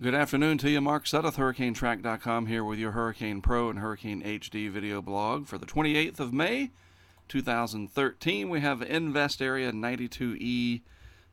Good afternoon to you, Mark Sudduth, HurricaneTrack.com, here with your Hurricane Pro and Hurricane HD video blog for the 28th of May, 2013. We have Invest Area 92E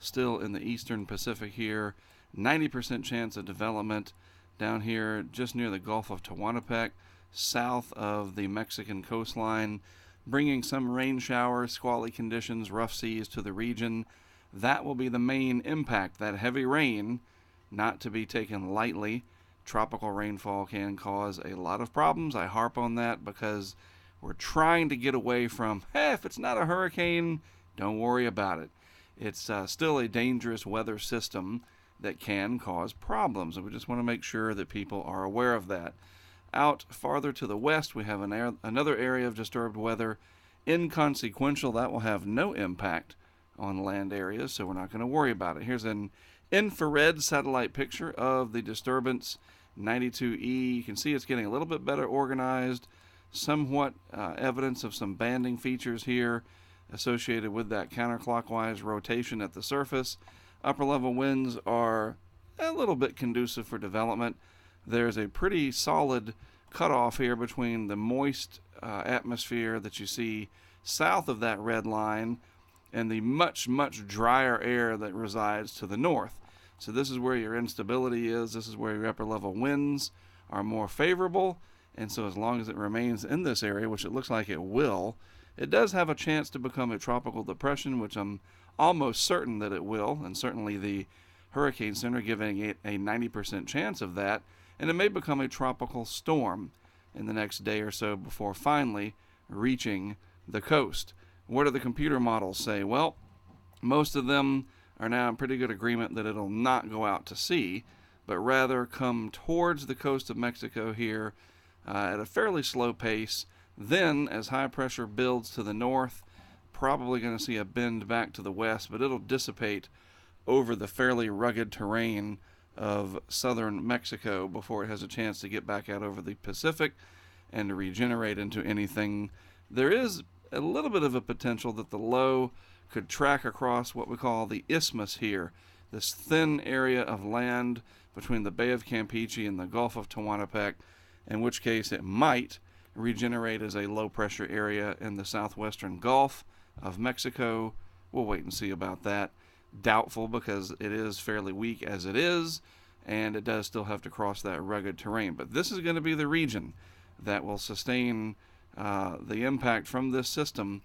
still in the eastern Pacific here. 90% chance of development down here just near the Gulf of Tehuantepec, south of the Mexican coastline, bringing some rain showers, squally conditions, rough seas to the region. That will be the main impact, that heavy rain, not to be taken lightly. Tropical rainfall can cause a lot of problems. I harp on that because we're trying to get away from, hey, if it's not a hurricane, don't worry about it. It's still a dangerous weather system that can cause problems, and we just want to make sure that people are aware of that. Out farther to the west, we have another area of disturbed weather, inconsequential. That will have no impact on land areas, so we're not going to worry about it. Here's an infrared satellite picture of the disturbance 92E. You can see it's getting a little bit better organized, somewhat evidence of some banding features here associated with that counterclockwise rotation at the surface. Upper level winds are a little bit conducive for development. There's a pretty solid cutoff here between the moist atmosphere that you see south of that red line and the much drier air that resides to the north. So this is where your instability is. This is where your upper level winds are more favorable. And so as long as it remains in this area, which it looks like it will, it does have a chance to become a tropical depression, which I'm almost certain that it will, and certainly the Hurricane Center giving it a 90% chance of that. And it may become a tropical storm in the next day or so before finally reaching the coast. What do the computer models say? Well, most of them are now in pretty good agreement that it'll not go out to sea, but rather come towards the coast of Mexico here at a fairly slow pace. Then, as high pressure builds to the north, probably going to see a bend back to the west, but it'll dissipate over the fairly rugged terrain of southern Mexico before it has a chance to get back out over the Pacific and to regenerate into anything. There is a little bit of a potential that the low could track across what we call the isthmus here, this thin area of land between the Bay of Campeche and the Gulf of Tehuantepec, in which case it might regenerate as a low pressure area in the southwestern Gulf of Mexico. We'll wait and see about that. Doubtful, because it is fairly weak as it is, and it does still have to cross that rugged terrain. But this is going to be the region that will sustain the impact from this system,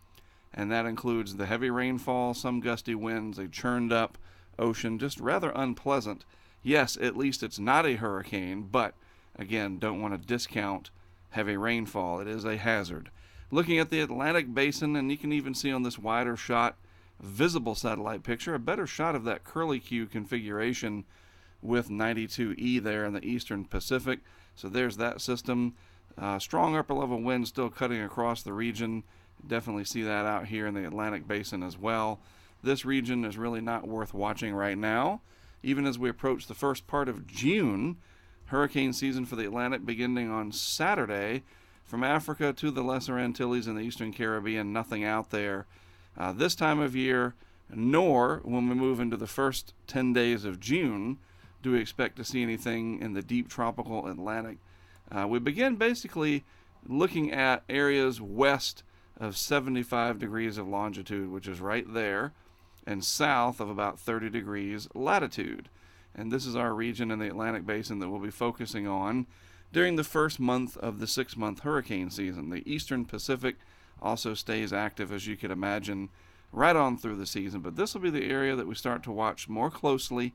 and that includes the heavy rainfall, some gusty winds, a churned up ocean, just rather unpleasant. Yes, at least it's not a hurricane, but again, don't want to discount heavy rainfall. It is a hazard. Looking at the Atlantic Basin, and you can even see on this wider shot, visible satellite picture, a better shot of that curlicue configuration with 92E there in the eastern Pacific. So there's that system. Strong upper level winds still cutting across the region. Definitely see that out here in the Atlantic Basin as well. This region is really not worth watching right now. Even as we approach the first part of June, hurricane season for the Atlantic beginning on Saturday. From Africa to the Lesser Antilles and the Eastern Caribbean, nothing out there this time of year, nor when we move into the first 10 days of June do we expect to see anything in the deep tropical Atlantic. We begin basically looking at areas west of 75 degrees of longitude, which is right there, and south of about 30 degrees latitude. And this is our region in the Atlantic Basin that we'll be focusing on during the first month of the 6-month hurricane season. The eastern Pacific also stays active, as you could imagine, right on through the season. But this will be the area that we start to watch more closely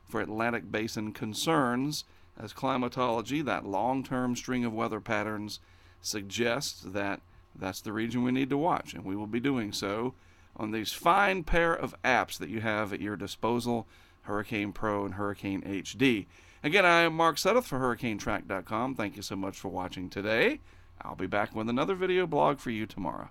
for Atlantic Basin concerns, as climatology, that long-term string of weather patterns, suggests that that's the region we need to watch. And we will be doing so on these fine pair of apps that you have at your disposal, Hurricane Pro and Hurricane HD. Again, I am Mark Sudduth for HurricaneTrack.com. Thank you so much for watching today. I'll be back with another video blog for you tomorrow.